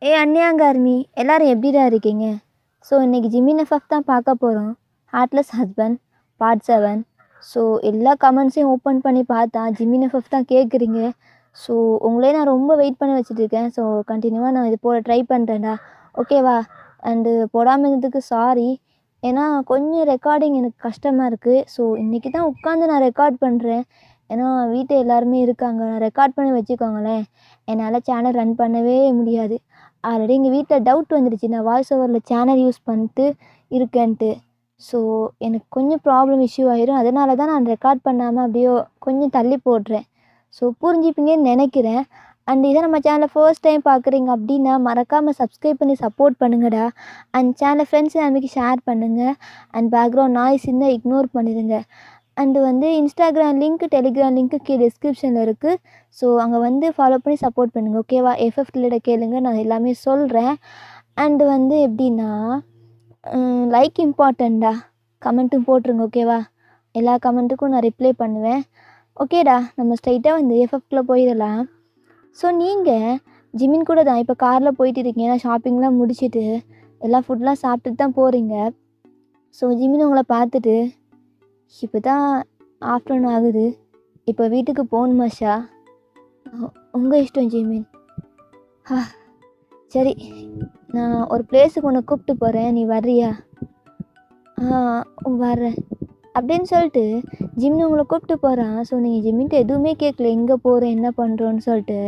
அன்னியாங்கார்மி எல்லாரும் எப்படிடா இருக்கீங்க? ஸோ இன்றைக்கி ஜிமின் எஃப்எஃப் தான் பார்க்க போகிறோம். Heartless husband part 7. ஸோ எல்லா கமெண்ட்ஸையும் ஓப்பன் பண்ணி பார்த்தா ஜிமின் எஃப்எஃப் தான் கேட்குறீங்க. ஸோ உங்களே நான் ரொம்ப வெயிட் பண்ணி வச்சுட்ருக்கேன். ஸோ கண்டினியூவாக நான் இது போட ட்ரை பண்ணுறேன்டா, ஓகேவா? அண்டு போடாமல் இருந்ததுக்கு சாரி. ஏன்னா கொஞ்சம் ரெக்கார்டிங் எனக்கு கஷ்டமாக இருக்குது. ஸோ இன்றைக்கி தான் உட்காந்து நான் ரெக்கார்ட் பண்ணுறேன். ஏன்னா வீட்டில் எல்லாருமே இருக்காங்க. நான் ரெக்கார்ட் பண்ணி வச்சுக்கோங்களேன், என்னால் சேனல் ரன் பண்ணவே முடியாது. ஆல்ரெடி எங்கள் வீட்டில் டவுட் வந்துடுச்சு, நான் வாய்ஸ் ஓவரில் சேனல் யூஸ் பண்ணிட்டு இருக்கேன்ட்டு. ஸோ எனக்கு கொஞ்சம் ப்ராப்ளம் இஷ்யூ ஆயிரும். அதனால தான் நான் ரெக்கார்ட் பண்ணாமல் அப்படியே கொஞ்சம் தள்ளி போடுறேன். ஸோ புரிஞ்சுப்பீங்கன்னு நினைக்கிறேன். அண்ட் இதை நம்ம சேனலை ஃபர்ஸ்ட் டைம் பார்க்குறீங்க அப்படின்னா மறக்காமல் சப்ஸ்கிரைப் பண்ணி சப்போர்ட் பண்ணுங்கடா. அண்ட் சேனலை ஃப்ரெண்ட்ஸ் ஃபேமிலிக்கு ஷேர் பண்ணுங்கள். அண்ட் பேக்ரவுண்ட் நாய்ஸ் இருந்தால் இக்னோர் பண்ணிடுங்க. And Instagram link, Telegram link கீழே டிஸ்கிரிப்ஷனில் இருக்குது. ஸோ அங்கே ஃபாலோ பண்ணி சப்போர்ட் பண்ணுங்கள், ஓகேவா? எஃப்எஃப் ரிலேட்டட் கேளுங்க, நான் எல்லாமே சொல்கிறேன். அண்டு எப்படின்னா லைக் இம்பார்ட்டண்ட்டா, கமெண்ட்டும் போட்டுருங்க, ஓகேவா? எல்லா கமெண்ட்டுக்கும் நான் ரிப்ளை பண்ணுவேன். ஓகேடா, நம்ம ஸ்ட்ரைட்டாக எஃப்எஃப்குள்ளே போயிடலாம். ஸோ நீங்கள் ஜிமின் கூட தான் இப்போ காரில் போயிட்டு இருக்கீங்க. ஏன்னா ஷாப்பிங்லாம் முடிச்சுட்டு எல்லா ஃபுட்லாம் சாப்பிட்டுட்டு தான் போகிறீங்க. ஸோ ஜிமின் உங்களை பார்த்துட்டு, இப்போ தான் ஆஃப்டர்நூன் ஆகுது, இப்போ வீட்டுக்கு போகணுமாஷா? உங்கள் இஷ்டம் ஜிமின். சரி, நான் ஒரு பிளேஸுக்கு உன்னை கூப்பிட்டு போகிறேன், நீ வர்றியா? வர்றேன் அப்படின்னு சொல்லிட்டு ஜிமின் உங்களை கூப்பிட்டு போகிறான். ஸோ நீங்கள் ஜிமின்ட்டு எதுவுமே கேட்கல, எங்கே போகிறேன் என்ன பண்ணுறோன்னு சொல்லிட்டு.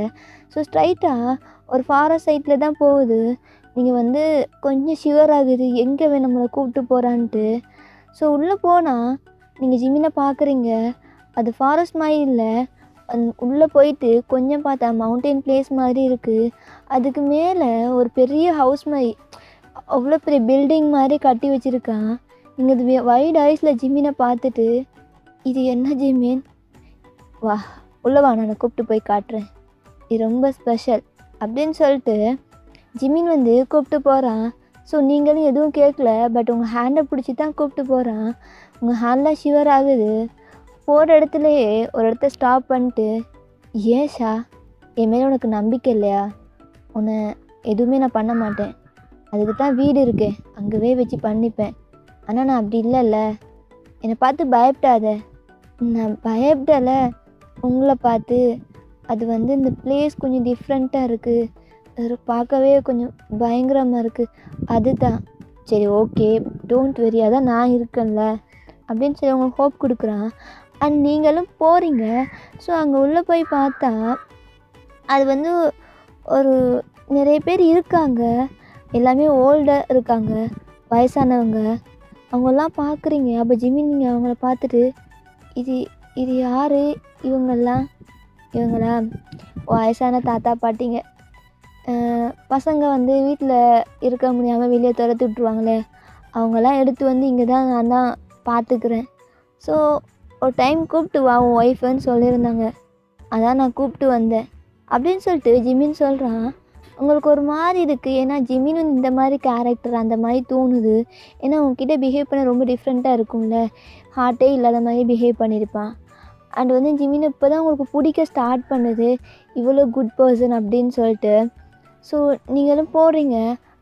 ஸோ ஸ்ட்ரைட்டாக ஒரு ஃபாரஸ்ட் சைட்டில் தான் போகுது. நீங்கள் கொஞ்சம் ஷிவர் ஆகுது, எங்கே நம்மளை கூப்பிட்டு போகிறான்ட்டு. ஸோ உள்ளே போனால் நீங்கள் ஜிமினை பார்க்குறீங்க. அது ஃபாரஸ்ட் மாதிரி இல்லை. உள்ளே போயிட்டு கொஞ்சம் பார்த்தா மவுண்டெயின் பிளேஸ் மாதிரி இருக்குது. அதுக்கு மேலே ஒரு பெரிய ஹவுஸ் மாதிரி, அவ்வளோ பெரிய பில்டிங் மாதிரி கட்டி வச்சுருக்கான். நீங்கள் அது வைட் ஐஸில் ஜிமினை பார்த்துட்டு, இது என்ன ஜிமின்? வா உள்ளே வா, நான் கூப்பிட்டு போய் காட்டுறேன், இது ரொம்ப ஸ்பெஷல் அப்படின்னு சொல்லிட்டு ஜிமின் கூப்பிட்டு போகிறான். ஸோ நீங்களும் எதுவும் கேட்கல, பட் உங்கள் ஹேண்டை பிடிச்சி தான் கூப்பிட்டு போகிறான். உங்கள் ஹேண்ட்லாம் ஷிவர் ஆகுது. போகிற இடத்துலையே ஒரு இடத்த ஸ்டாப் பண்ணிட்டு, ஏன் ஷா, என் மேலே உனக்கு நம்பிக்கை இல்லையா? உன்னை எதுவுமே நான் பண்ண மாட்டேன், அதுக்கு தான் வீடு இருக்கே, அங்கேவே வச்சு பண்ணிப்பேன். ஆனால் நான் அப்படி இல்லைல்ல, என்னை பார்த்து பயப்படாத. நான் பயப்படலை உங்களை பார்த்து. அது இந்த பிளேஸ் கொஞ்சம் டிஃப்ரெண்ட்டாக இருக்குது, அது பார்க்கவே கொஞ்சம் பயங்கரமாக இருக்குது, அதுதான். சரி ஓகே, டோன்ட் வெரி, அதான் நான் இருக்கேன்ல அப்படின்னு சொல்லி உங்களுக்கு ஹோப் கொடுக்குறான். அண்ட் நீங்களும் போகிறீங்க. ஸோ அங்கே உள்ளே போய் பார்த்தா அது ஒரு நிறைய பேர் இருக்காங்க. எல்லாமே ஓல்டாக இருக்காங்க, வயசானவங்க. அவங்கெல்லாம் பார்க்குறீங்க. அப்போ ஜிமின் நீங்கள் அவங்கள பார்த்துட்டு, இது இது யார் இவங்கெல்லாம்? இவங்களா வயசான தாத்தா பாட்டிங்க. பசங்க வீட்டில் இருக்க முடியாமல் வெளியே துரத்தி விட்ருவாங்களே, அவங்கெல்லாம் எடுத்து இங்கே தான் நான் தான் பார்த்துக்கிறேன். ஸோ ஒரு டைம் கூப்பிட்டு வா உன் ஒய்ஃபுன்னு சொல்லியிருந்தாங்க, அதான் நான் கூப்பிட்டு வந்தேன் அப்படின்னு சொல்லிட்டு ஜிமின் சொல்கிறான். உங்களுக்கு ஒரு மாதிரி இருக்குது, ஏன்னா ஜிமின் இந்த மாதிரி கேரக்டர் அந்த மாதிரி தோணுது. ஏன்னா உங்ககிட்ட பிஹேவ் பண்ண ரொம்ப டிஃப்ரெண்ட்டாக இருக்கும்ல, ஹார்ட்டே இல்லாத மாதிரி பிஹேவ் பண்ணியிருப்பான். அண்ட் ஜிமின் இப்போ தான் உங்களுக்கு பிடிக்க ஸ்டார்ட் பண்ணுது, இவ்வளோ குட் பர்சன் அப்படின்னு சொல்லிட்டு. ஸோ நீங்களும் போடுறீங்க,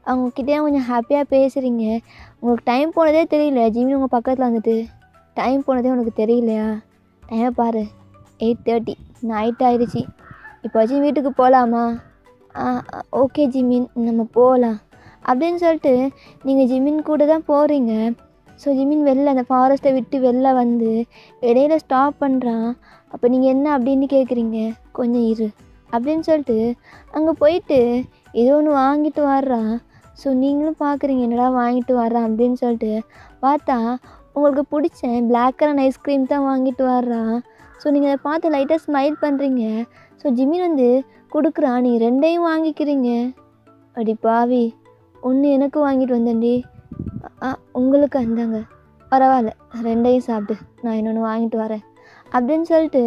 அவங்கக்கிட்டே கொஞ்சம் ஹாப்பியாக பேசுகிறீங்க. உங்களுக்கு டைம் போனதே தெரியல. ஜிமின் உங்கள் பக்கத்தில் டைம் போனதே உனக்கு தெரியலையா? டைமை பாரு, 8:30 நைட் ஆயிடுச்சு, இப்போச்சும் வீட்டுக்கு போகலாமா? ஓகே ஜிமின், நம்ம போகலாம் அப்படின்னு சொல்லிட்டு நீங்கள் ஜிமின் கூட தான் போகிறீங்க. ஸோ ஜிமின் வெளில அந்த ஃபாரஸ்ட்டை விட்டு வெளில இடையில ஸ்டாப் பண்ணுறான். அப்போ நீங்கள் என்ன அப்படின்னு கேட்குறீங்க. கொஞ்சம் இரு அப்படின்னு சொல்லிட்டு அங்கே போயிட்டு ஏதோ ஒன்று வாங்கிட்டு வர்றான். ஸோ நீங்களும் பார்க்குறீங்க, என்னடா வாங்கிட்டு வர்றான் அப்படின்னு சொல்லிட்டு. பார்த்தா உங்களுக்கு பிடிச்ச பிளாக் கரண்ட் ஐஸ்கிரீம் தான் வாங்கிட்டு வர்றான். ஸோ நீங்கள் அதை பார்த்து லைட்டாக ஸ்மைல் பண்ணுறீங்க. ஸோ ஜிமின் கொடுக்குறான், நீங்கள் ரெண்டையும் வாங்கிக்கிறீங்க. அடி பாவி, ஒன்று எனக்கு வாங்கிட்டு வந்தேன்டி, உங்களுக்கு அந்தாங்க, பரவாயில்ல ரெண்டையும் சாப்பிட்டு, நான் இன்னொன்று வாங்கிட்டு வரேன் அப்படின்னு சொல்லிட்டு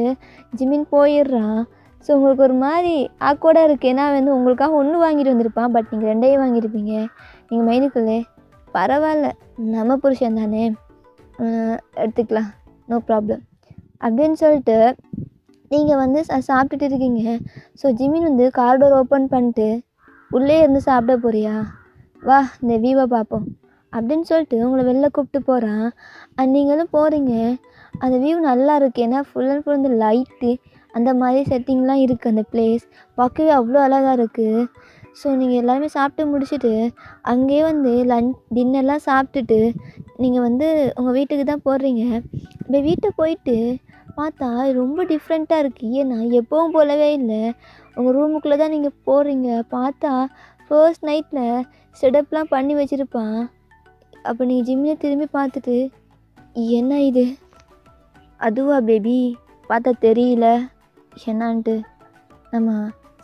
ஜிமின் போயிடுறான். ஸோ உங்களுக்கு ஒரு மாதிரி ஆக்வர்டாக இருக்குது. ஏன்னா உங்களுக்காக ஒன்று வாங்கிட்டு வந்திருப்பான், பட் நீங்கள் ரெண்டையும் வாங்கியிருப்பீங்க. நீங்கள் மைனுக்குள்ளே பரவாயில்ல, நம்ம புருஷன் தானே, எடுத்துக்கலாம், நோ ப்ராப்ளம் அப்படின்னு சொல்லிட்டு நீங்கள் சாப்பிட்டுட்டு இருக்கீங்க. So Jimin car door open பண்ணிட்டு, உள்ளே இருந்து சாப்பிட போறியா, வா இந்த வியூவை பார்ப்போம் அப்படின்னு சொல்லிட்டு உங்களை வெளில கூப்பிட்டு போகிறான். நீங்களும் போகிறீங்க. அந்த வியூ நல்லா இருக்குது, ஏன்னா ஃபுல் அண்ட் ஃபுல் வந்து லைட்டு அந்த மாதிரி செட்டிங்லாம் இருக்குது. அந்த பிளேஸ் பார்க்கவே அவ்வளோ அழகாக இருக்குது. ஸோ நீங்கள் எல்லாருமே சாப்பிட்டு முடிச்சுட்டு அங்கேயே வந்து டின்னர்லாம் சாப்பிட்டுட்டு நீங்கள் வந்து உங்கள் வீட்டுக்கு தான் போடுறீங்க. இப்போ வீட்டுக்கு போயிட்டு பார்த்தா ரொம்ப டிஃப்ரெண்ட்டாக இருக்குது. ஏன்னா எப்பவும் போலவே இல்லை. உங்கள் ரூமுக்குள்ளே தான் நீங்கள் போடுறீங்க. பார்த்தா ஃபர்ஸ்ட் நைட்டில் செட்டப்லாம் பண்ணி வச்சுருப்பான். அப்போ நீங்கள் ஜிம்மில் திரும்பி பார்த்துட்டு, என்ன இது, அதுவா பேபி, பார்த்தா தெரியல என்னான்ட்டு, நம்ம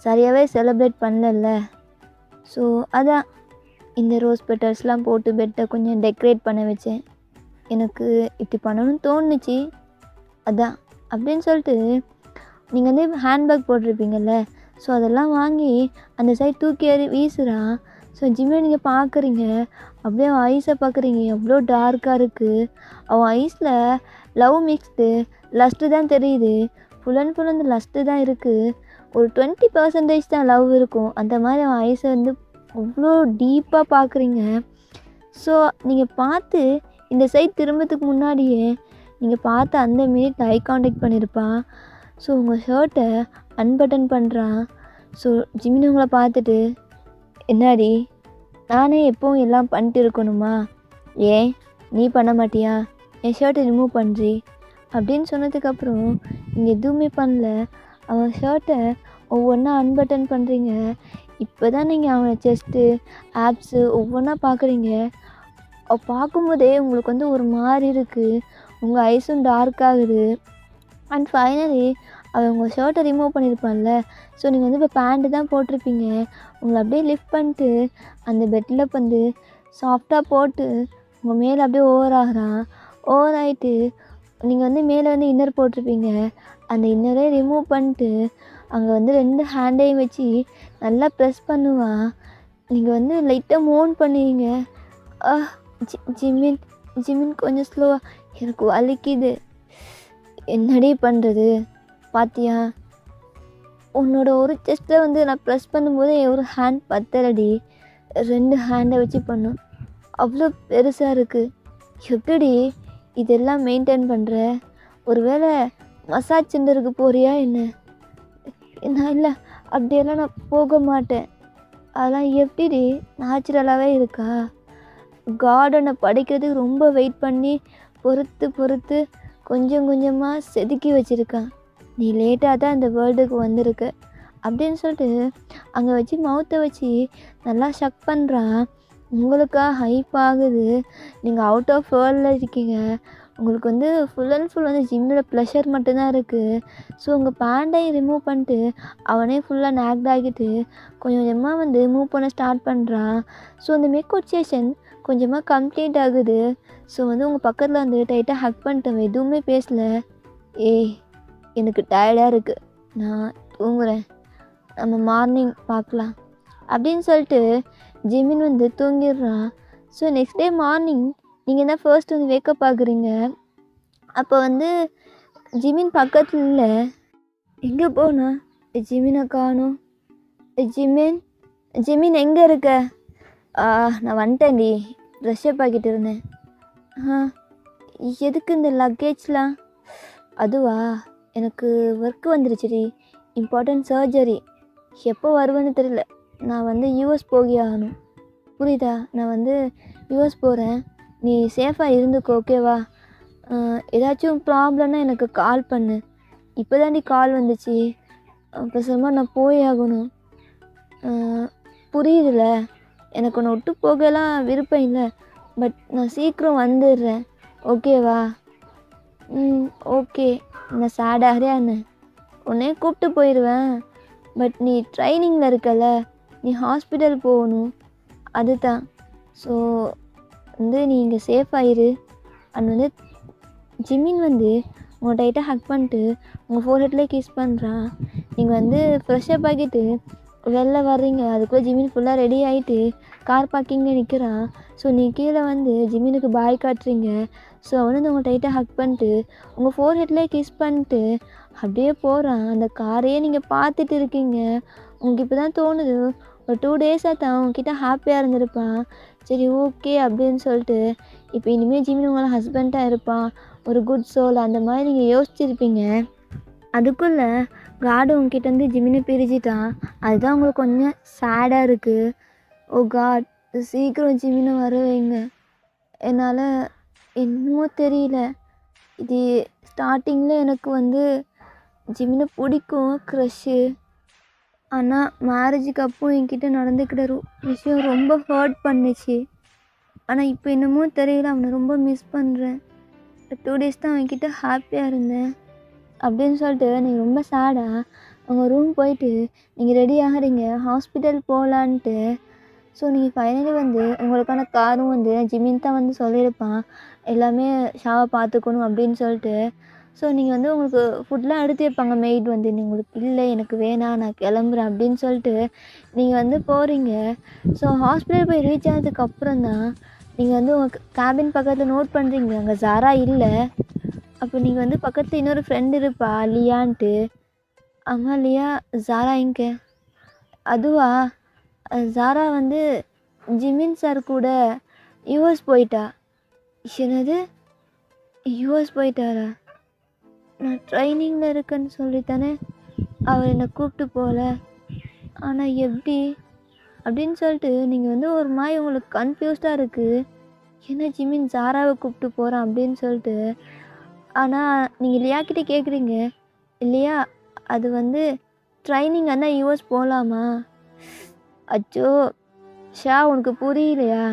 சரியாகவே செலிப்ரேட் பண்ணல. ஸோ அதான் இந்த ரோஸ் பெட்டர்ஸ்லாம் போட்டு பெட்டை கொஞ்சம் டெக்கரேட் பண்ண வச்சேன். எனக்கு இப்படி பண்ணணும்னு தோணுச்சு, அதான் அப்படின்னு சொல்லிட்டு நீங்கள் வந்து ஹேண்ட்பேக் போட்டிருப்பீங்கள்ல, ஸோ அதெல்லாம் வாங்கி அந்த சைட் தூக்கி ஏறி வீசுகிறான். ஸோ ஜிம்மில் நீங்கள் பார்க்குறீங்க, அப்படியே அவன் ஐஸை பார்க்குறீங்க, எவ்வளோ டார்க்காக இருக்குது. அவன் ஐஸில் லவ் மிக்ஸ்டு லஸ்ட்டு தான் தெரியுது. ஃபுல் அண்ட் ஃபுல் அந்த லஸ்ட்டு தான் இருக்குது. ஒரு 20% தான் லவ் இருக்கும். அந்த மாதிரி அவன் ஐஸை வந்து அவ்வளோ டீப்பாக பார்க்குறீங்க. ஸோ நீங்கள் பார்த்து இந்த சைட் திரும்பத்துக்கு முன்னாடியே நீங்கள் பார்த்து அந்த மினிட் ஐ கான்டாக்ட் பண்ணியிருப்பான். ஸோ உங்கள் ஷர்ட்டை அன்பட்டன் பண்ணுறான். ஸோ ஜிமின் உங்களை பார்த்துட்டு, என்னாடி நானே எப்போவும் எல்லாம் பண்ணிட்டு இருக்கணுமா, ஏன் நீ பண்ண மாட்டியா, என் ஷர்ட்டை ரிமூவ் பண்ணுறி அப்படின்னு சொன்னதுக்கப்புறம் நீங்கள் எதுவுமே பண்ணல. அவன் ஷர்ட்டை ஒவ்வொன்றா அன்பட்டன் பண்ணுறீங்க. இப்போ தான் நீங்கள் அவனை செஸ்ட்டு ஆப்ஸு ஒவ்வொன்றா பார்க்குறீங்க. பார்க்கும்போதே உங்களுக்கு வந்து ஒரு மாதிரி இருக்குது. உங்கள் ஐஸும் டார்க் ஆகுது. அண்ட் ஃபைனலி அவன் உங்கள் ஷர்ட்டை ரிமூவ் பண்ணியிருப்பான்ல. ஸோ நீங்கள் வந்து இப்போ பேண்ட்டு தான் போட்டிருப்பீங்க. உங்களை அப்படியே லிஃப்ட் பண்ணிட்டு அந்த பெட்டில் வந்து சாஃப்டாக போட்டு உங்கள் மேலே அப்படியே ஓவர் ஆகிறான். ஓவர் ஆகிட்டு நீங்கள் வந்து மேலே வந்து இன்னர் போட்டிருப்பீங்க. அந்த இன்னரே ரிமூவ் பண்ணிட்டு அங்கே வந்து 2 ஹேண்டையும் வச்சு நல்லா ப்ரெஸ் பண்ணுவான். நீங்கள் வந்து லைட்டாக மோன் பண்ணுவீங்க. ஜிமின் ஜிமின் கொஞ்சம் ஸ்லோவாக, எனக்கு வலிக்குது, என்னடி பண்ணுறது, பார்த்தியா உன்னோட ஒரு செஸ்ட்டை வந்து நான் ப்ரெஸ் பண்ணும்போது ஒரு ஹேண்ட் பத்தலடி, 2 ஹேண்டை வச்சு பண்ணும், அவ்வளோ பெருசாக இருக்குது, எப்படி இதெல்லாம் மெயின்டைன் பண்ணுற, ஒருவேளை மசாஜ் சென்டருக்கு போறியா என்ன? நான் இல்லை, அப்படியெல்லாம் நான் போக மாட்டேன், அதெல்லாம் எப்படி நேச்சுரலாகவே இருக்கா, கார்டனை படிக்கிறதுக்கு ரொம்ப வெயிட் பண்ணி பொறுத்து கொஞ்சம் கொஞ்சமாக செதுக்கி வச்சுருக்கான், நீ லேட்டாக தான் இந்த வேர்ல்டுக்கு வந்திருக்க அப்படின்னு சொல்லிட்டு அங்கே வச்சு மவுத்தை வச்சு நல்லா ஷக் பண்ணுறான். உங்களுக்காக ஹைப் ஆகுது, நீங்கள் அவுட் ஆஃப் வேர்ல்டில் இருக்கீங்க, உங்களுக்கு வந்து ஃபுல் அண்ட் ஃபுல் வந்து ஜிம்மில் ப்ளஷர் மட்டும்தான் இருக்குது. ஸோ உங்கள் பேண்டையும் ரிமூவ் பண்ணிட்டு அவனே ஃபுல்லாக நேக்ட் ஆகிட்டு கொஞ்சம் கொஞ்சமாக வந்து மூவ் பண்ண ஸ்டார்ட் பண்ணுறான். ஸோ அந்த மேக் அவுட் செஷன் கொஞ்சமாக கம்ப்ளீட் ஆகுது. ஸோ வந்து உங்கள் பக்கத்தில் வந்து டைட்டாக ஹக் பண்ணிட்டவன் எதுவுமே பேசலை. ஏய் எனக்கு டயர்டாக இருக்குது, நான் தூங்குறேன், நம்ம மார்னிங் பார்க்கலாம் அப்படின்னு சொல்லிட்டு ஜிமின் வந்து தூங்கிடுறான். ஸோ நெக்ஸ்ட் டே மார்னிங் நீங்கள் தான் ஃபர்ஸ்ட் வந்து வேக்கப் ஆகுறீங்க. அப்போ வந்து ஜிமின் பக்கத்தில் இல்லை, எங்கே போனா, ஜிமினை காணோம், ஜிமின் எங்கே இருக்க? நான் வந்துட்டேன்டி, ட்ரெஸ்ஸப் ஆக்கிட்டு இருந்தேன். எதுக்கு இந்த லக்கேஜ்லாம்? அதுவா, எனக்கு ஒர்க்கு வந்துருச்சுடி, இம்பார்ட்டன்ட் சர்ஜரி, எப்போ வருவேன்னு தெரியல, நான் வந்து யூஎஸ் போகி ஆகணும், புரியுதா, நான் வந்து யூஎஸ் போகிறேன், நீ சேஃபாக இருந்துக்கோ, ஓகேவா, ஏதாச்சும் ப்ராப்ளம்னா எனக்கு கால் பண்ணு, இப்போ தாண்டி கால் வந்துச்சு, பேசாமல் நான் போய் ஆகணும், புரியுதுல, எனக்கு உன்னை விட்டு போகலாம் விருப்பம் இல்லை, பட் நான் சீக்கிரம் வந்துடுறேன், ஓகேவா? ஓகே, நான் சேடாகிறியா என்ன? உன்னே கூப்பிட்டு போயிடுவேன், பட் நீ ட்ரைனிங்கில் இருக்கல, நீ ஹாஸ்பிட்டல் போகணும், அதுதான். ஸோ வந்து நீ இங்கே சேஃப் ஆயிரு. அண்ட் வந்து ஜிமின் வந்து உங்கள் டைட்டாக ஹக் பண்ணிட்டு உங்கள் ஃபோர்ஹெட்லேயே கிஸ் பண்ணுறான். நீங்கள் வந்து ஃப்ரெஷ்ஷப் ஆகிட்டு வெளில வர்றீங்க, அதுக்குள்ளே ஜிமின் ஃபுல்லாக ரெடி ஆகிட்டு கார் பார்க்கிங்கில் நிற்கிறான். ஸோ நீ கீழே வந்து ஜிமினுக்கு பாய் காட்டுறீங்க. ஸோ அவன் வந்து உங்கள் டைட்டாக ஹக் பண்ணிட்டு உங்கள் ஃபோர்ஹெட்லேயே கிஸ் பண்ணிட்டு அப்படியே போகிறான். அந்த காரையே நீங்கள் பார்த்துட்டு இருக்கீங்க. உங்களுக்கு இப்போ தான் தோணுது, ஒரு 2 டேஸாக தான் உங்ககிட்ட ஹாப்பியாக இருந்திருப்பான். சரி ஓகே அப்படின்னு சொல்லிட்டு இப்போ இனிமேல் ஜிமின் உங்களோட ஹஸ்பண்டாக இருப்பான், ஒரு குட் சோல் அந்த மாதிரி நீங்கள் யோசிச்சிருப்பீங்க. அதுக்குள்ளே காடு உங்ககிட்டேருந்து ஜிமினை பிரிச்சுட்டான். அதுதான் உங்களுக்கு கொஞ்சம் சேடாக இருக்குது. ஓ காட், சீக்கிரம் ஜிமினை வர வைங்க. என்னால் என்னமோ தெரியல, இது ஸ்டார்டிங்கில் எனக்கு வந்து ஜிமினை பிடிக்கும், க்ரஷ்ஷு. ஆனால் மேரேஜுக்கு அப்புறம் என்கிட்ட நடந்துக்கிட்ட விஷயம் ரொம்ப ஹர்ட் பண்ணுச்சு. ஆனால் இப்போ என்னமோ தெரியல, அவனை ரொம்ப மிஸ் பண்ணுறேன். 2 டேஸ் தான் அவன்கிட்ட ஹாப்பியாக இருந்தேன் அப்படின்னு சொல்லிட்டு நீங்கள் ரொம்ப சேடாக உங்கள் ரூம் போயிட்டு நீங்கள் ரெடி ஆகிறீங்க ஹாஸ்பிட்டல் போகலான்ட்டு. ஸோ நீங்கள் ஃபைனலி வந்து உங்களுக்கான காரும் வந்து ஜிமின் தான் வந்து சொல்லியிருப்பான், எல்லாமே ஷாவை பார்த்துக்கணும் அப்படின்னு சொல்லிட்டு. ஸோ நீங்கள் வந்து உங்களுக்கு ஃபுட்லாம் எடுத்து வைப்பாங்க மெய்ட் வந்து, உங்களுக்கு இல்லை எனக்கு வேணாம் நான் கிளம்புறேன் அப்படின்னு சொல்லிட்டு நீங்கள் வந்து போகிறீங்க. ஸோ ஹாஸ்பிட்டல் போய் ரீச் ஆனதுக்கப்புறம் தான் நீங்கள் வந்து உங்கள் கேபின் பக்கத்தில் நோட் பண்ணுறீங்க அங்கே ஜாரா இல்லை. அப்போ நீங்கள் வந்து பக்கத்தில் இன்னொரு ஃப்ரெண்டு இருப்பா லியான்ட்டு. ஆமாம் லியா, ஜாரா எங்கே? அதுவா, ஜாரா வந்து ஜிமின் சார் கூட யூஎஸ் போயிட்டா. என்னது, யூஎஸ் போயிட்டாரா? நான் ட்ரைனிங்கில் இருக்கேன்னு சொல்லித்தானே அவர் என்னை கூப்பிட்டு போகல. ஆனால் எப்படி அப்படின்னு சொல்லிட்டு நீங்கள் வந்து ஒரு மாதிரி உங்களுக்கு கன்ஃபியூஸ்டாக இருக்குது. என்ன ஜிமின் ஜாராவை கூப்பிட்டு போகிறான் அப்படின்னு சொல்லிட்டு. ஆனால் நீங்கள் லியாக்கிட்டே கேட்குறீங்க, இல்லையா அது வந்து ட்ரைனிங் ஆனால் யூஎஸ் போகலாமா? அச்சோ ஷா, உனக்கு புரியலையா?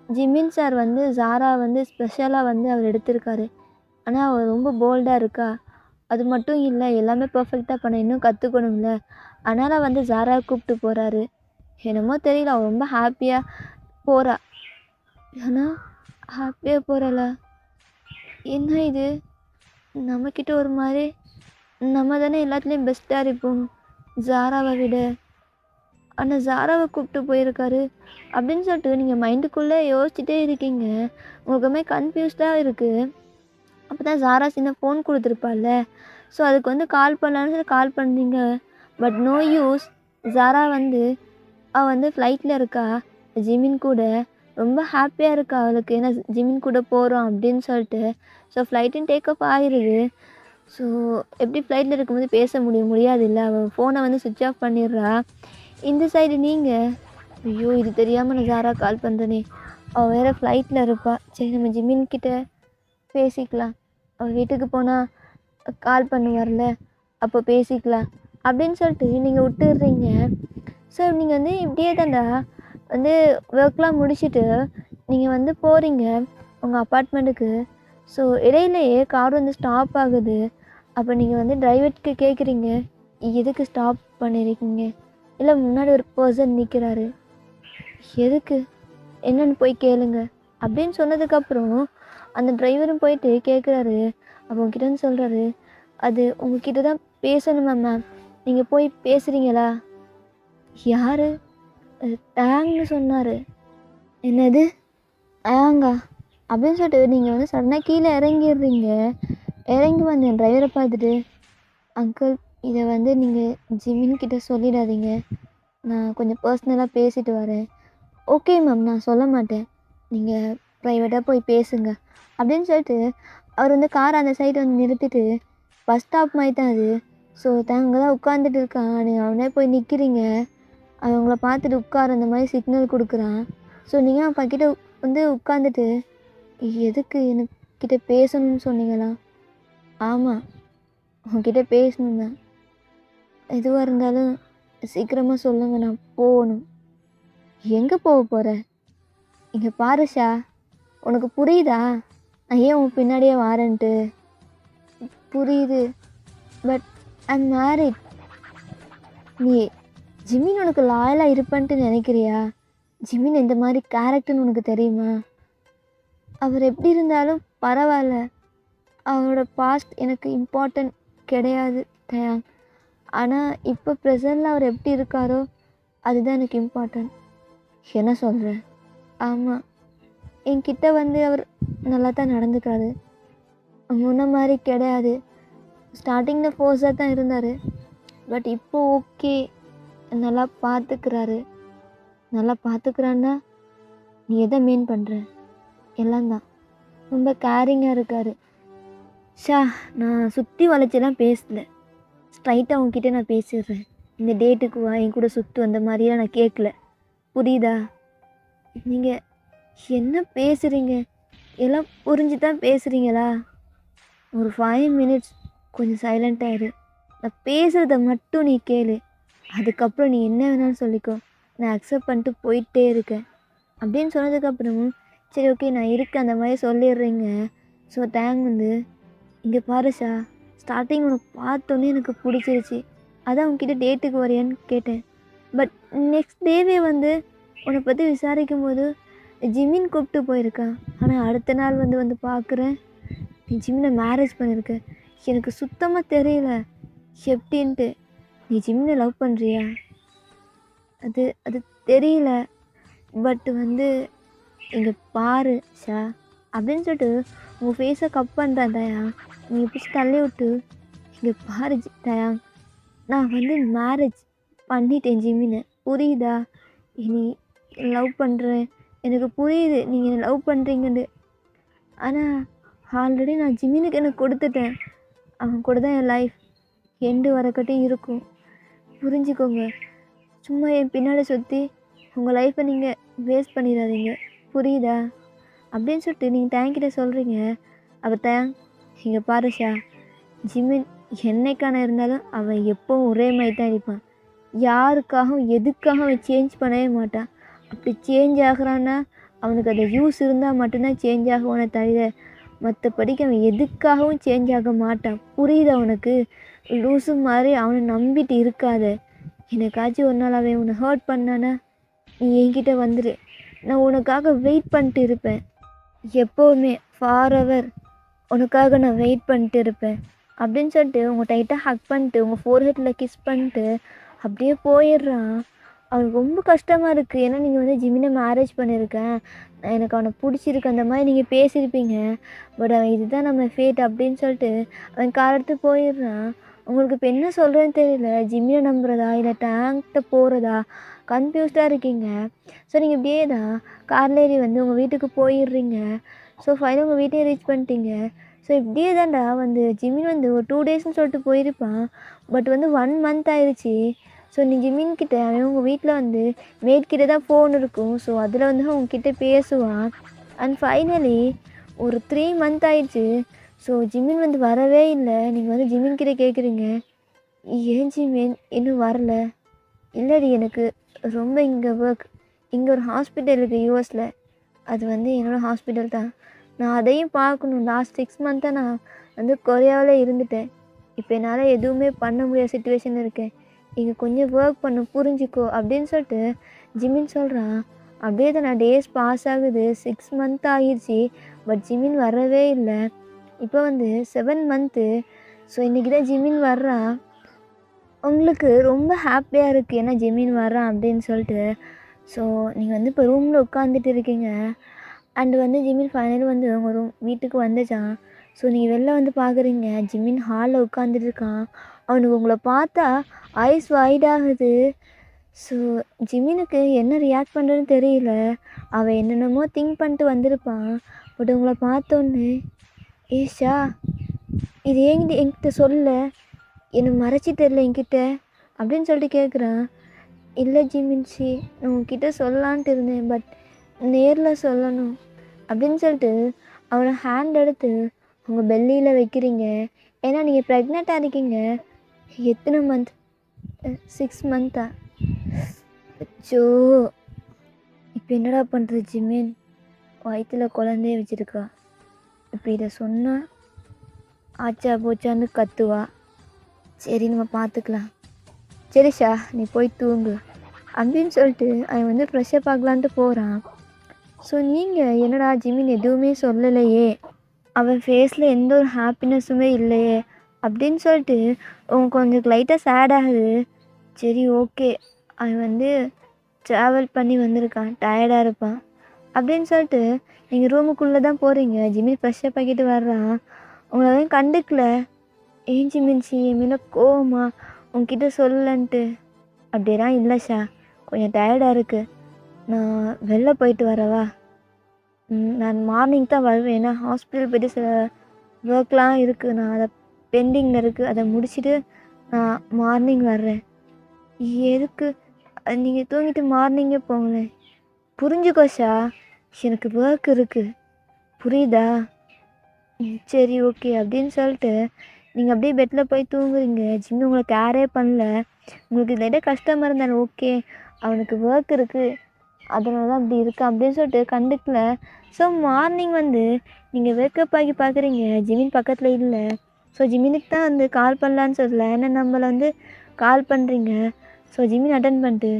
ஜிமின் சார் வந்து ஜாரா வந்து ஸ்பெஷலாக வந்து அவர் எடுத்திருக்காரு. ஆனால் அவள் ரொம்ப போல்டாக இருக்கா. அது மட்டும் இல்லை, எல்லாமே பர்ஃபெக்டாக பண்ண இன்னும் கற்றுக்கணும்ல, அதனால் வந்து ஜாராவை கூப்பிட்டு போகிறாரு. என்னமோ தெரியல, அவள் ரொம்ப ஹாப்பியாக போகிறா. ஆனால் ஹாப்பியாக போகிறாளா? என்ன இது, நம்மக்கிட்ட ஒரு மாதிரி, நம்ம தானே எல்லாத்துலேயும் பெஸ்ட்டாக இருப்போம் ஜாராவை விட, ஆனால் ஜாராவை கூப்பிட்டு போயிருக்காரு அப்படின்னு சொல்லிட்டு நீங்கள் மைண்டுக்குள்ளே யோசிச்சுட்டே இருக்கீங்க. உங்களுக்கு கன்ஃபியூஸ்டாக இருக்குது. அப்போ தான் ஜாரா சின்ன ஃபோன் கொடுத்துருப்பாள்ல, ஸோ அதுக்கு வந்து கால் பண்ணலான்னு சொல்லி கால் பண்ணுறீங்க. But no use. ஜாரா வந்து அவள் வந்து ஃப்ளைட்டில் இருக்கா ஜிமின் கூட, ரொம்ப ஹாப்பியாக இருக்கா அவளுக்கு, ஏன்னா ஜிமின் கூட போகிறோம் அப்படின்னு சொல்லிட்டு. ஸோ ஃப்ளைட்டும் டேக் ஆஃப் ஆகிடுது. ஸோ எப்படி ஃப்ளைட்டில் இருக்கும்போது பேச முடியாது இல்லை, அவள் ஃபோனை வந்து சுவிட்ச் ஆஃப் பண்ணிடுறா. இந்த சைடு நீங்கள், ஐயோ இது தெரியாமல் நான் ஜாரா கால் பண்ணுறேனே, அவள் வேறு ஃப்ளைட்டில் இருப்பாள். சரி நம்ம ஜிமின்கிட்ட பேசிக்கலாம், அவள் வீட்டுக்கு போனால் கால் பண்ணுவார்ல அப்போ பேசிக்கலாம் அப்படின்னு சொல்லிட்டு நீங்கள் விட்டுடுறீங்க. ஸோ நீங்கள் வந்து இப்படியே தாண்டா வந்து ஒர்க்லாம் முடிச்சுட்டு நீங்கள் வந்து போகிறீங்க உங்கள் அப்பார்ட்மெண்ட்டுக்கு. ஸோ இடையிலேயே கார் வந்து ஸ்டாப் ஆகுது. அப்போ நீங்கள் வந்து டிரைவர்க்கு கேட்குறீங்க, எதுக்கு ஸ்டாப் பண்ணியிருக்கீங்க? இல்லை முன்னாடி ஒரு பர்சன் நிற்கிறாரு, எதுக்கு என்னன்னு போய் கேளுங்க அப்படின்னு சொன்னதுக்கப்புறம் அந்த டிரைவரும் போயிட்டு கேட்குறாரு. அப்போ உங்ககிட்ட வந்து சொல்கிறாரு, அது உங்ககிட்ட தான் பேசணுமா மேம், நீங்கள் போய் பேசுகிறீங்களா? யார்? டேங்னு சொன்னார். என்னது டேங்கா அப்படின்னு சொல்லிட்டு நீங்கள் வந்து சடனாக கீழே இறங்கிடுறீங்க. இறங்கி வந்து என் டிரைவரை பார்த்துட்டு, அங்கிள் இதை வந்து நீங்கள் ஜிமின்கிட்ட சொல்லிடாதீங்க, நான் கொஞ்சம் பர்சனலாக பேசிட்டு வரேன். ஓகே மேம், நான் சொல்ல மாட்டேன், நீங்கள் ப்ரைவேட்டாக போய் பேசுங்க அப்படின்னு சொல்லிட்டு அவர் வந்து காரை அந்த சைடு வந்து நிறுத்திட்டு, பஸ் ஸ்டாப் மாதிரி தான் அது. ஸோ அங்கே தான் உட்காந்துட்டு இருக்கான், நீங்கள் அவனே போய் நிற்கிறீங்க. அவன் உங்களை பார்த்துட்டு உட்கார அந்த மாதிரி சிக்னல் கொடுக்குறான். ஸோ நீங்கள் அவன் பக்கிட்ட வந்து உட்காந்துட்டு, எதுக்கு எனக்கிட்ட பேசணும்னு சொன்னீங்களா? ஆமாம், உங்ககிட்ட பேசணும் தான், எதுவாக இருந்தாலும் சீக்கிரமாக சொல்லுங்கள், நான் போகணும். எங்கே போக போகிற? இங்கே பாருஷா, உனக்கு புரியுதா நான் ஏன் உன் பின்னாடியே வாரேன்ட்டு? புரியுது, பட் ஐம் மேரிட். நீ ஜிமின் உனக்கு லாயலாக இருப்பான்ட்டு நினைக்கிறியா? ஜிமின் எந்த மாதிரி கேரக்டர்னு உனக்கு தெரியுமா? அவர் எப்படி இருந்தாலும் பரவாயில்ல, அவரோட பாஸ்ட் எனக்கு இம்பார்ட்டன்ட் கிடையாது தயாங். ஆனால் இப்போ ப்ரெசண்டில் அவர் எப்படி இருக்காரோ அதுதான் எனக்கு இம்பார்ட்டன்ட். என்ன சொல்கிறேன்? ஆமாம், என்கிட்ட வந்து அவர் நல்லா தான் நடந்துக்காரு, முன்ன மாதிரி கிடையாது. ஸ்டார்டிங்கில் ஃபோர்ஸாக தான் இருந்தார், பட் இப்போ ஓகே. நல்லா பார்த்துக்கிறாரு. நல்லா பார்த்துக்கிறான்னா நீ எதை மீன் பண்ணுற? எல்லாம் தான். ரொம்ப கேரிங்காக இருக்கார். நான் சுற்றி வளைச்செல்லாம் பேசல. ஸ்ட்ரைட்டாக உங்ககிட்ட நான் பேசிடுறேன். இந்த டேட்டுக்கு வா, என் கூட சுற்று, அந்த மாதிரிலாம் நான் கேட்கல. புரியுதா? நீங்கள் என்ன பேசுகிறீங்க? எல்லாம் புரிஞ்சு தான் பேசுகிறீங்களா? ஒரு 5 மினிட்ஸ் கொஞ்சம் சைலண்ட்டாக இரு. நான் பேசுகிறத மட்டும் நீ கேளு. அதுக்கப்புறம் நீ என்ன வேணாலும் சொல்லிக்கோ. நான் அக்செப்ட் பண்ணிட்டு போயிட்டே இருக்கேன் அப்படின்னு சொன்னதுக்கப்புறமும் சரி ஓகே நான் இருக்கேன் அந்த மாதிரி சொல்லிடுறீங்க. ஸோ வந்து இங்கே பாரு ஸ்டார்டிங் உனக்கு பார்த்தோன்னே எனக்கு பிடிச்சிருச்சு. அதான் உங்ககிட்ட டேட்டுக்கு வரையான்னு கேட்டேன். பட் நெக்ஸ்ட் டேவே வந்து உன்னை பற்றி விசாரிக்கும் போது ஜிமின் கூப்பிட்டு போயிருக்கா. ஆனால் அடுத்த நாள் வந்து பார்க்குறேன் நீ ஜிம்மினை மேரேஜ் பண்ணியிருக்க. எனக்கு சுத்தமாக தெரியல எப்படின்ட்டு. நீ ஜிம்மினை லவ் பண்ணுறியா? அது அது தெரியல. பட் வந்து இங்கே பாரு அப்படின்னு சொல்லிட்டு உங்கள் ஃபேஸை கப் பண்ணுறேன் தயா. நீங்கள் பிடிச்சி தள்ளி விட்டு இங்கே பாரு தயா, நான் வந்து மேரேஜ் பண்ணிட்டேன் ஜிம்மினை. புரியுதா? நீ லவ் பண்ணுறேன், எனக்கு புரியுது நீங்கள் லவ் பண்ணுறீங்கன்னு. ஆனால் ஆல்ரெடி நான் ஜிம்மினுக்கு எனக்கு கொடுத்துட்டேன். அவன் கூட தான் என் லைஃப் எண்டு வரக்கட்டும் இருக்கும். புரிஞ்சுக்கோங்க. சும்மா என் பின்னாடி சுற்றி உங்கள் லைஃப்பை நீங்கள் வேஸ்ட் பண்ணிடாதீங்க. புரியுதா? அப்படின்னு சொல்லிட்டு நீங்கள் தேங்கிட்ட சொல்கிறீங்க. அவள் இங்கே பாரு ஜிம்மின் என்னைக்கான இருந்தாலும் அவன் எப்போவும் ஒரே மாதிரி தான் இருப்பான். யாருக்காகவும் எதுக்காகவும் அவன் சேஞ்ச் பண்ணவே மாட்டான். அப்படி சேஞ்ச் ஆகிறான்னா அவனுக்கு அந்த யூஸ் இருந்தால் மட்டும்தான் சேஞ்ச் ஆகுவானே தவிர மற்றபடிக்கு அவன் எதுக்காகவும் சேஞ்ச் ஆக மாட்டான். புரியுது அவனுக்கு? லூஸு மாதிரி அவனை நம்பிட்டு இருக்காத. எனக்காச்சும் ஒரு நாள் அவன் உன்னை ஹர்ட் பண்ணானா நீ என்கிட்ட வந்துடு. நான் உனக்காக வெயிட் பண்ணிட்டு இருப்பேன். எப்போவுமே ஃபாரெவர் உனக்காக நான் வெயிட் பண்ணிட்டு இருப்பேன் அப்படின்னு சொல்லிட்டு உங்கள் டைட்டாக ஹக் பண்ணிட்டு உங்கள் ஃபோர்ஹெட்டில் கிஸ் பண்ணிட்டு அப்படியே போயிடுறான். அவனுக்கு ரொம்ப கஷ்டமாக இருக்குது. ஏன்னா நீங்கள் வந்து ஜிம்மினை மேரேஜ் பண்ணியிருக்கேன், எனக்கு அவனை பிடிச்சிருக்கு அந்த மாதிரி நீங்கள் பேசியிருப்பீங்க. பட் அவன் இதுதான் நம்ம ஃபேட் அப்படின்னு சொல்லிட்டு அவன் கார் எடுத்து போயிடுறான். உங்களுக்கு இப்போ என்ன சொல்கிறேன்னு தெரியல. ஜிம்மினை நம்புறதா இல்லை டேங்க்கிட்ட போகிறதா கன்ஃபியூஸ்டாக இருக்கீங்க. ஸோ நீங்கள் இப்படியே தான் காரில் ஏறி வந்து உங்கள் வீட்டுக்கு போயிடுறீங்க. ஸோ ஃபைனல் உங்கள் வீட்டையே ரீச் பண்ணிட்டீங்க. ஸோ இப்படியே தான்டா வந்து ஜிம்மின் வந்து ஒரு 2 டேஸ்ன்னு சொல்லிட்டு போயிருப்பான். பட் வந்து 1 மந்த் ஆயிடுச்சு. ஸோ நீ ஜிம்மின்கிட்ட அவன் உங்கள் வீட்டில் வந்து மேட்கிட்ட தான் ஃபோன் இருக்கும். ஸோ அதில் வந்து உங்ககிட்ட பேசுவான். அண்ட் ஃபைனலி ஒரு 3 மந்த் ஆயிடுச்சு. ஸோ ஜிம்மின் வந்து வரவே இல்லை. நீங்கள் வந்து ஜிம்மின்கிட்ட கேட்குறீங்க, ஏன் ஜிம்மின் இன்னும் வரல? இல்லடி எனக்கு ரொம்ப இங்கே ஒர்க், இங்கே ஒரு ஹாஸ்பிட்டல் இருக்குது யூஎஸில், அது வந்து என்னோடய ஹாஸ்பிட்டல் தான், நான் அதையும் பார்க்கணும். லாஸ்ட் 6 மந்த்தாக நான் வந்து கொரியாவில் இருந்துட்டேன். இப்போ என்னால் எதுவுமே பண்ண முடியாத சுச்சுவேஷனில் இருக்கேன். இங்கே கொஞ்சம் ஒர்க் பண்ண புரிஞ்சுக்கோ அப்படின்னு சொல்லிட்டு ஜிம்மின் சொல்கிறான். அப்படியே தான் நான் டேஸ் பாஸ் ஆகுது. 6 மந்த் ஆகிடுச்சு. பட் ஜிம்மின் வரவே இல்லை. இப்போ வந்து 7 மந்த்து. ஸோ இன்றைக்கி தான் ஜிம்மின் வர்றான். உங்களுக்கு ரொம்ப ஹாப்பியாக இருக்குது ஏன்னா ஜிம்மின் வர்றான் அப்படின்னு சொல்லிட்டு. ஸோ நீங்கள் வந்து இப்போ ரூமில் உட்காந்துட்டு இருக்கீங்க. அண்டு வந்து ஜிம்மின் ஃபைனலி வந்து உங்கள் வீட்டுக்கு வந்துச்சான். ஸோ நீங்கள் வெளில வந்து பார்க்குறீங்க, ஜிம்மின் ஹாலில் உட்காந்துட்டு இருக்கான். அவனுக்கு உங்களை பார்த்தா ஐஸ் வைடாகுது. ஸோ ஜிம்மினுக்கு என்ன ரியாக்ட் பண்ணுறதுன்னு தெரியல. அவன் என்னென்னமோ திங்க் பண்ணிட்டு வந்திருப்பான். பட் உங்களை பார்த்தோன்னே, ஏஷா இது என்கிட்ட சொல்ல, என்னை மறைச்சி தெரில என்கிட்ட அப்படின்னு சொல்லிட்டு கேட்குறான். இல்லை ஜிம்மின்சி, நான் உங்ககிட்ட சொல்லலான்ட்டு இருந்தேன், பட் நேரில் சொல்லணும் அப்படின்னு சொல்லிட்டு அவனை ஹேண்ட் எடுத்து உங்கள் பெல்லியில் வைக்கிறீங்க. ஏன்னா நீங்கள் ப்ரெக்னெண்ட்டாக இருக்கீங்க. எத்தனை மந்த்? 6 மந்த்தா? அச்சோ, இப்போ என்னடா பண்ணுறது ஜிம்மின்? வயிற்றில் குழந்தைய வச்சுருக்கா. இப்போ இதை சொன்னால் ஆச்சா போச்சான்னு கத்துவா. சரி நம்ம பார்த்துக்கலாம். சரிஷா நீ போய் தூங்கு அப்படின்னு சொல்லிட்டு அவன் வந்து ஃப்ரெஷ்ஷப் ஆகலான்ட்டு போகிறான். ஸோ நீங்கள் என்னடா ஜிம்மின் எதுவுமே சொல்லலையே, அவன் ஃபேஸில் எந்த ஒரு ஹாப்பினஸுமே இல்லையே அப்படின்னு சொல்லிட்டு அவங்க கொஞ்சம் லைட்டாக சேட் ஆகுது. சரி ஓகே, அவன் வந்து ட்ராவல் பண்ணி வந்திருக்கான், டயர்டாக இருப்பான் அப்படின்னு சொல்லிட்டு நீங்கள் ரூமுக்குள்ளே தான் போகிறீங்க. ஜிம்மின் ஃப்ரெஷ்ஷப் ஆகிட்டு வர்றான். உங்களை அவன் கண்டுக்கல. ஏன் ஜிம்மின்சி என் மேலே கோவமா உங்ககிட்ட சொல்லன்ட்டு? அப்படியெல்லாம் இல்லை ஷா, கொஞ்சம் டயர்டாக இருக்குது, நான் வெளில போயிட்டு வரவா? நான் மார்னிங் தான் வருவேன், ஏன்னா ஹாஸ்பிட்டல் போய்ட்டு சில ஒர்க்லாம் இருக்குது, நான் அதை பெண்டிங்கில் இருக்குது, அதை முடிச்சுட்டு நான் மார்னிங் வர்றேன். எதுக்கு? நீங்கள் தூங்கிட்டு மார்னிங்கே போங்களேன். புரிஞ்சுக்கோ ஷா, எனக்கு ஒர்க் இருக்குது, புரியுதா? சரி ஓகே அப்படின்னு சொல்லிட்டு நீங்கள் அப்படியே பெட்டில் போய் தூங்குறீங்க. ஜிம்மி உங்களை கேரே பண்ணல. உங்களுக்கு லைட்டாக கஷ்டமாக இருந்தாலும் ஓகே, அவனுக்கு ஒர்க் இருக்குது அதனால தான் அப்படி இருக்கு அப்படின்னு சொல்லிட்டு கண்டுக்கல. ஸோ மார்னிங் வந்து நீங்கள் வேக்கப் ஆகி பார்க்குறீங்க, ஜிமின் பக்கத்தில் இல்லை. ஸோ ஜிமினுக்கு தான் வந்து கால் பண்ணலான்னு சொல்லல, ஏன்னா நம்மளை வந்து கால் பண்ணுறீங்க. ஸோ ஜிமின் அட்டன் பண்ணிட்டு,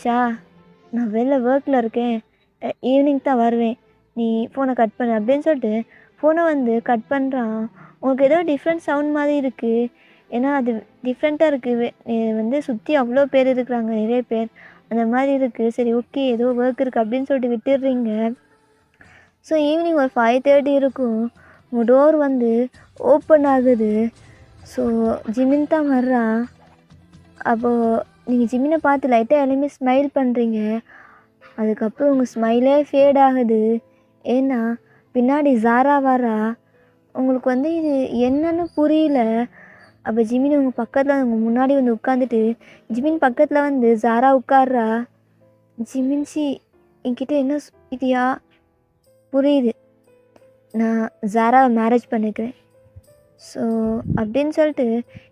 ஷா நான் வெளில ஒர்க்கில் இருக்கேன், ஈவினிங் தான் வருவேன், நீ ஃபோனை கட் பண்ணு அப்படின்னு சொல்லிட்டு ஃபோனை வந்து கட் பண்ணுறான். உங்களுக்கு ஏதோ டிஃப்ரெண்ட் சவுண்ட் மாதிரி இருக்குது, ஏன்னா அது டிஃப்ரெண்ட்டாக இருக்குது, வந்து சுற்றி அவ்வளோ பேர் இருக்கிறாங்க, நிறைய பேர் அந்த மாதிரி இருக்குது. சரி ஓகே ஏதோ ஒர்க் இருக்குது அப்படின்னு சொல்லிட்டு விட்டுடுறீங்க. ஸோ ஈவினிங் ஒரு 5:30 இருக்கும், உங்கள் டோர் வந்து ஓப்பன் ஆகுது. ஸோ ஜிமின் தான் வர்றான். அப்போது நீங்கள் ஜிமினை பார்த்து லைட்டாக எல்லாமே ஸ்மைல் பண்ணுறீங்க. அதுக்கப்புறம் உங்கள் ஸ்மைலே ஃபேட் ஆகுது, ஏன்னா பின்னாடி ஜாரா வரா. உங்களுக்கு வந்து இது என்னன்னு புரியல. அப்போ ஜிமின் உங்கள் பக்கத்தில் உங்கள் முன்னாடி வந்து உட்காந்துட்டு, ஜிமின் பக்கத்தில் வந்து ஜாரா உட்கார்றா. ஜிமின்சி என்கிட்ட என்ன இதையா? புரியுது, நான் ஜாராவை மேரேஜ் பண்ணிக்கிறேன். ஸோ அப்படின்னு சொல்லிட்டு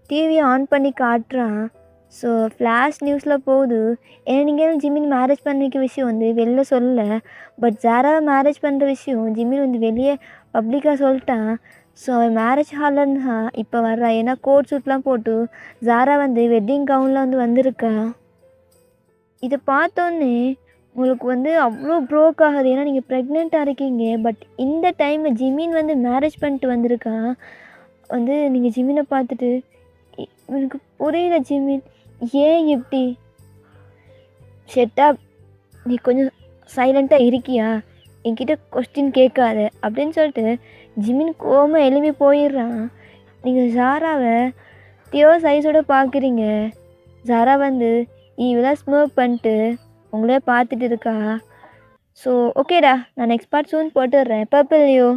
டிவியை ஆன் பண்ணி காட்டுறான். ஸோ ஃப்ளாஷ் நியூஸில் போகுது, ஏன்னா நீங்கள் ஜிமின் மேரேஜ் பண்ணிக்க விஷயம் வந்து வெளில சொல்லலை, பட் ஜாராவை மேரேஜ் பண்ணுற விஷயம் ஜிமின் வந்து வெளியே பப்ளிக்காக சொல்லிட்டான். ஸோ அவன் மேரேஜ் ஹாலில் இப்போ வர்றா, ஏன்னா கோட் சூட்லாம் போட்டு ஜாரா வந்து வெட்டிங் கவுனில் வந்து வந்திருக்கா. இதை பார்த்தோன்னே உங்களுக்கு வந்து அவ்வளோ ப்ரோக் ஆகுது, ஏன்னா நீங்கள் ப்ரெக்னெண்ட்டாக இருக்கீங்க. பட் இந்த டைமில் ஜிமின் வந்து மேரேஜ் பண்ணிட்டு வந்திருக்கான். வந்து நீங்கள் ஜிமினை பார்த்துட்டு, எனக்கு புரியல ஜிமின், ஏன் இப்படி? ஷெட்டாப், நீ கொஞ்சம் சைலண்ட்டாக இருக்கியா, என்கிட்ட கொஸ்டின் கேட்காத அப்படின்னு சொல்லிட்டு ஜிமின் கோவமாக எழுப்பி போயிடுறான். நீங்கள் ஜாராவை தியோஸ் ஐஸோடு பார்க்குறீங்க. ஜாரா வந்து ஈவெல்லாம் ஸ்மோக் பண்ணிட்டு உங்களே பார்த்துட்டு இருக்கா. ஸோ ஓகேடா, நான் நெக்ஸ்ட் பார்ட் சூன் போட்டுடுறேன். பர்பிள்லையோ